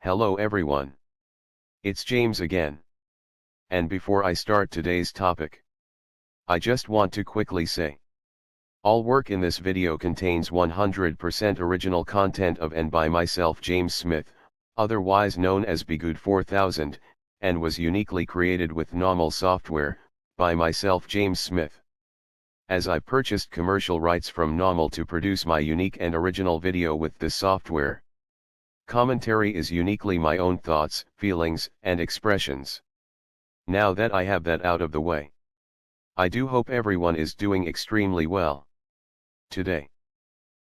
Hello everyone. It's James again. And before I start today's topic, I just want to quickly say, all work in this video contains 100% original content of and by myself James Smith, otherwise known as Bgood 4000, and was uniquely created with NAWMAL software, by myself James Smith. As I purchased commercial rights from NAWMAL to produce my unique and original video with this software. Commentary is uniquely my own thoughts, feelings, and expressions. Now that I have that out of the way, I do hope everyone is doing extremely well. Today,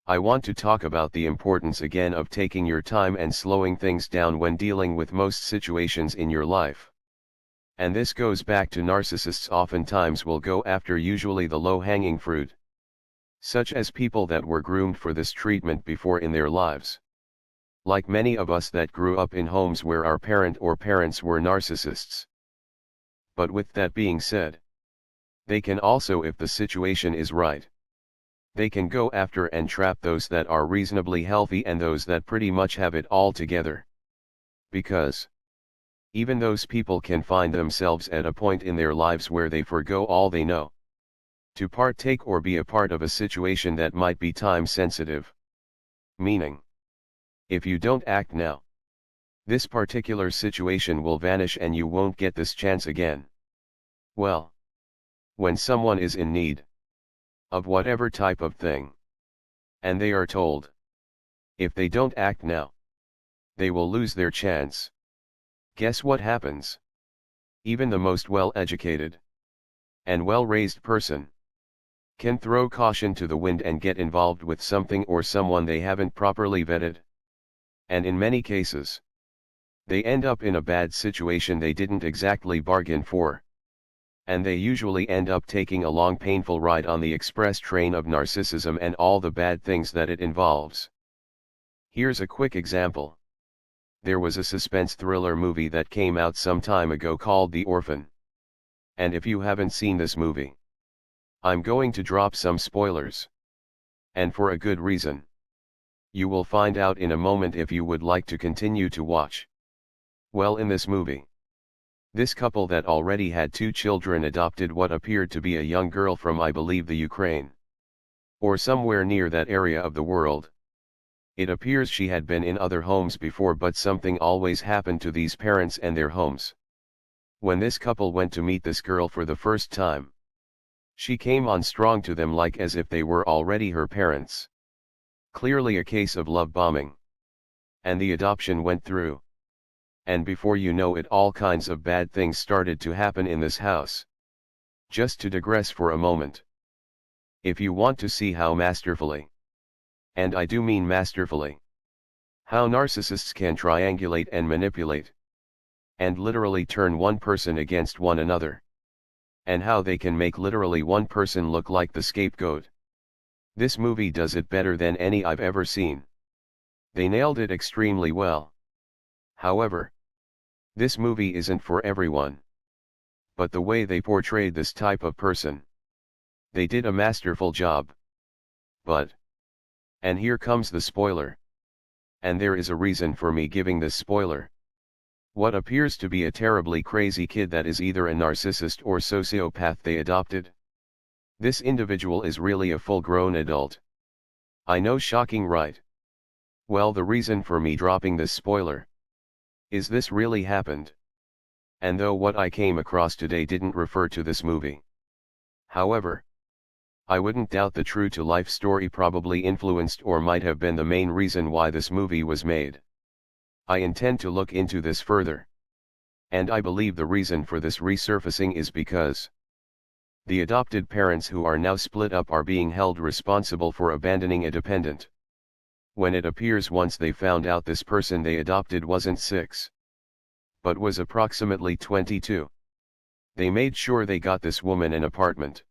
I want to talk about the importance again of taking your time and slowing things down when dealing with most situations in your life. And this goes back to narcissists oftentimes will go after usually the low-hanging fruit, such as people that were groomed for this treatment before in their lives. Like many of us that grew up in homes where our parent or parents were narcissists. But with that being said, they can also, if the situation is right, they can go after and trap those that are reasonably healthy and those that pretty much have it all together. Because even those people can find themselves at a point in their lives where they forgo all they know to partake or be a part of a situation that might be time sensitive. Meaning, if you don't act now, this particular situation will vanish and you won't get this chance again. Well, when someone is in need of whatever type of thing, and they are told, if they don't act now, they will lose their chance. Guess what happens? Even the most well-educated and well-raised person can throw caution to the wind and get involved with something or someone they haven't properly vetted. And in many cases, they end up in a bad situation they didn't exactly bargain for. And they usually end up taking a long painful ride on the express train of narcissism and all the bad things that it involves. Here's a quick example. There was a suspense thriller movie that came out some time ago called The Orphan. And if you haven't seen this movie, I'm going to drop some spoilers. And for a good reason. You will find out in a moment if you would like to continue to watch. Well, in this movie, this couple that already had 2 children adopted what appeared to be a young girl from, I believe, the Ukraine, or somewhere near that area of the world. It appears she had been in other homes before, but something always happened to these parents and their homes. When this couple went to meet this girl for the first time, she came on strong to them like as if they were already her parents. Clearly a case of love bombing. And the adoption went through. And before you know it, all kinds of bad things started to happen in this house. Just to digress for a moment. If you want to see how masterfully, and I do mean masterfully, how narcissists can triangulate and manipulate, and literally turn one person against one another, and how they can make literally one person look like the scapegoat. This movie does it better than any I've ever seen. They nailed it extremely well. However, this movie isn't for everyone. But the way they portrayed this type of person, they did a masterful job. But, and here comes the spoiler. And there is a reason for me giving this spoiler. What appears to be a terribly crazy kid that is either a narcissist or sociopath they adopted. This individual is really a full-grown adult. I know, shocking, right? Well, the reason for me dropping this spoiler is this really happened. And though what I came across today didn't refer to this movie, however, I wouldn't doubt the true-to-life story probably influenced or might have been the main reason why this movie was made. I intend to look into this further. And I believe the reason for this resurfacing is because the adopted parents who are now split up are being held responsible for abandoning a dependent. When it appears once they found out this person they adopted wasn't 6, but was approximately 22. They made sure they got this woman an apartment.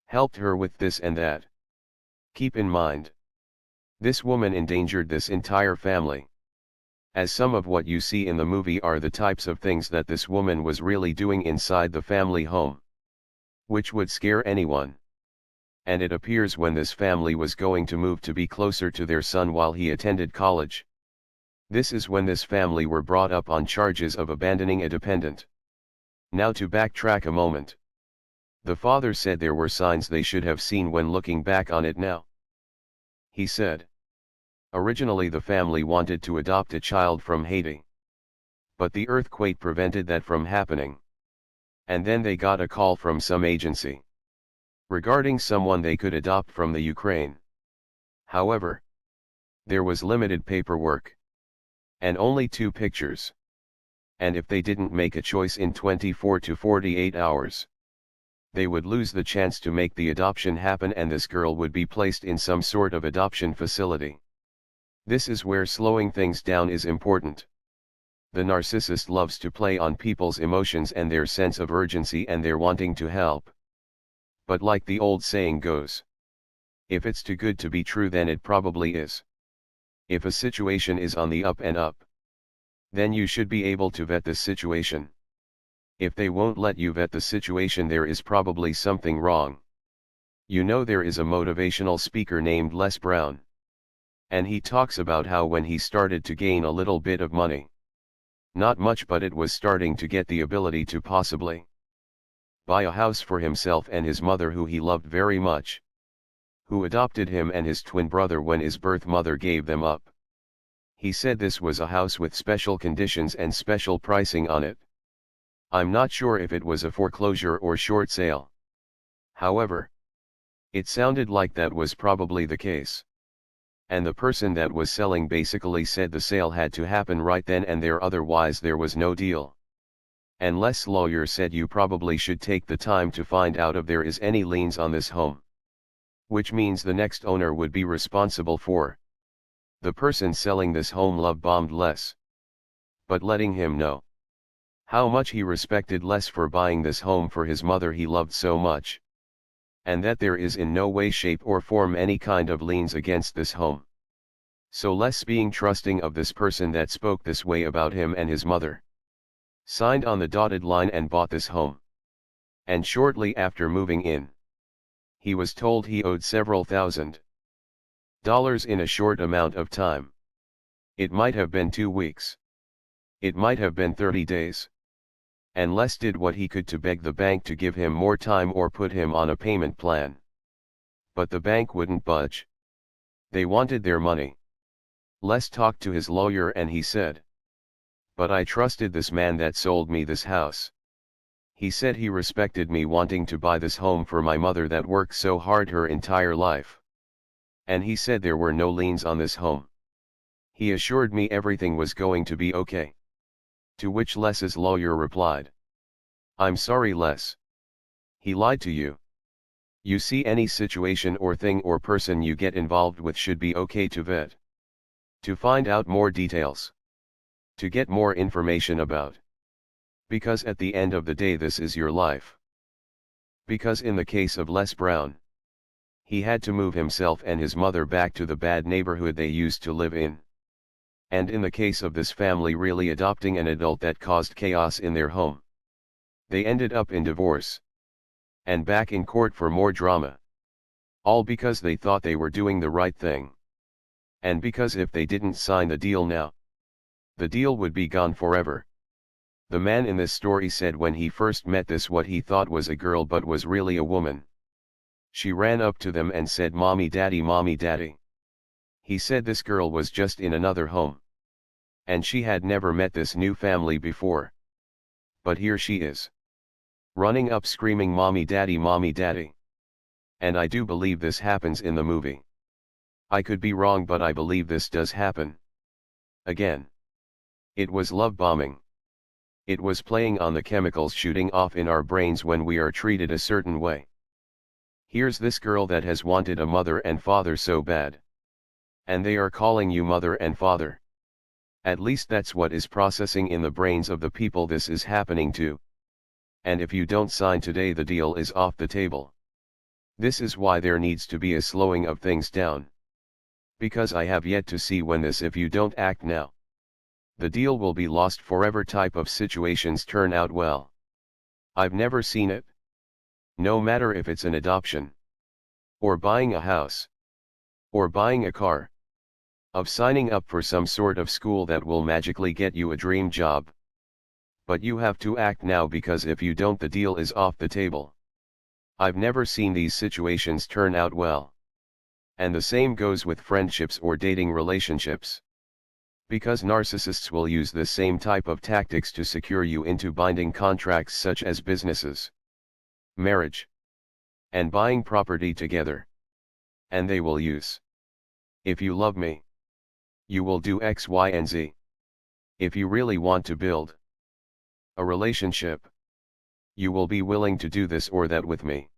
Helped her with this and that. Keep in mind, this woman endangered this entire family. As some of what you see in the movie are the types of things that this woman was really doing inside the family home, which would scare anyone. And it appears when this family was going to move to be closer to their son while he attended college, This is when this family were brought up on charges of abandoning a dependent. Now to backtrack a moment. The father said there were signs they should have seen when looking back on it now. He said, originally the family wanted to adopt a child from Haiti. But the earthquake prevented that from happening. And then they got a call from some agency regarding someone they could adopt from the Ukraine. However, there was limited paperwork and only 2 pictures. And if they didn't make a choice in 24 to 48 hours, they would lose the chance to make the adoption happen, and this girl would be placed in some sort of adoption facility. This is where slowing things down is important. The narcissist loves to play on people's emotions and their sense of urgency and their wanting to help. But like the old saying goes, if it's too good to be true, then it probably is. If a situation is on the up and up, then you should be able to vet this situation. If they won't let you vet the situation, there is probably something wrong. You know, there is a motivational speaker named Les Brown. And he talks about how when he started to gain a little bit of money, not much, but it was starting to get the ability to possibly buy a house for himself and his mother, who he loved very much, who adopted him and his twin brother when his birth mother gave them up. He said this was a house with special conditions and special pricing on it. I'm not sure if it was a foreclosure or short sale. However, it sounded like that was probably the case. And the person that was selling basically said the sale had to happen right then and there, otherwise there was no deal. And Les' lawyer said you probably should take the time to find out if there is any liens on this home. Which means the next owner would be responsible for. The person selling this home love bombed Les. But letting him know how much he respected Les for buying this home for his mother he loved so much. And that there is in no way, shape or form any kind of liens against this home. So Les, being trusting of this person that spoke this way about him and his mother, signed on the dotted line and bought this home. And shortly after moving in, he was told he owed several $1,000s in a short amount of time. It might have been 2 weeks. It might have been 30 days. And Les did what he could to beg the bank to give him more time or put him on a payment plan. But the bank wouldn't budge. They wanted their money. Les talked to his lawyer and he said, "But I trusted this man that sold me this house. He said he respected me wanting to buy this home for my mother that worked so hard her entire life. And he said there were no liens on this home. He assured me everything was going to be okay." To which Les's lawyer replied, "I'm sorry, Les. He lied to you. You see, any situation or thing or person you get involved with should be okay to vet. To find out more details. To get more information about. Because at the end of the day this is your life." Because in the case of Les Brown, he had to move himself and his mother back to the bad neighborhood they used to live in. And in the case of this family really adopting an adult that caused chaos in their home, they ended up in divorce. And back in court for more drama. All because they thought they were doing the right thing. And because if they didn't sign the deal now, the deal would be gone forever. The man in this story said when he first met this what he thought was a girl but was really a woman. She ran up to them and said, "Mommy, Daddy, Mommy, Daddy." He said this girl was just in another home. And she had never met this new family before. But here she is, running up screaming, "Mommy, Daddy, Mommy, Daddy." And I do believe this happens in the movie. I could be wrong, but I believe this does happen. Again, it was love bombing. It was playing on the chemicals shooting off in our brains when we are treated a certain way. Here's this girl that has wanted a mother and father so bad. And they are calling you mother and father. At least that's what is processing in the brains of the people this is happening to. And if you don't sign today, the deal is off the table. This is why there needs to be a slowing of things down. Because I have yet to see when this, if you don't act now, the deal will be lost forever type of situations turn out well. I've never seen it. No matter if it's an adoption, or buying a house, or buying a car, of signing up for some sort of school that will magically get you a dream job. But you have to act now, because if you don't, the deal is off the table. I've never seen these situations turn out well. And the same goes with friendships or dating relationships. Because narcissists will use this same type of tactics to secure you into binding contracts such as businesses, marriage, and buying property together. And they will use, if you love me, you will do X, Y, and Z. If you really want to build a relationship, you will be willing to do this or that with me.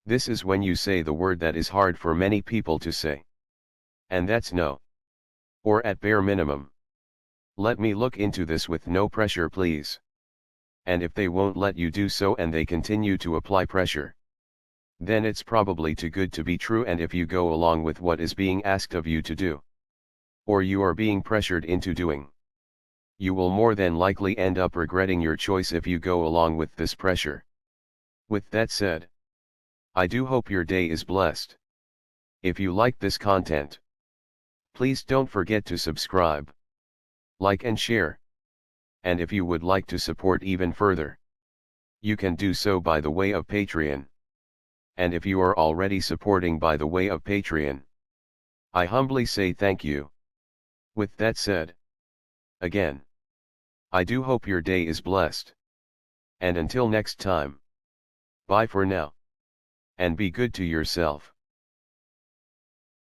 This is when you say the word that is hard for many people to say. And that's no. Or at bare minimum, let me look into this with no pressure, please. And if they won't let you do so and they continue to apply pressure, then it's probably too good to be true. And if you go along with what is being asked of you to do, or you are being pressured into doing, you will more than likely end up regretting your choice if you go along with this pressure. With that said, I do hope your day is blessed. If you like this content, please don't forget to subscribe, like and share. And if you would like to support even further, you can do so by the way of Patreon. And if you are already supporting by the way of Patreon, I humbly say thank you. With that said, again, I do hope your day is blessed. And until next time, bye for now. And be good to yourself.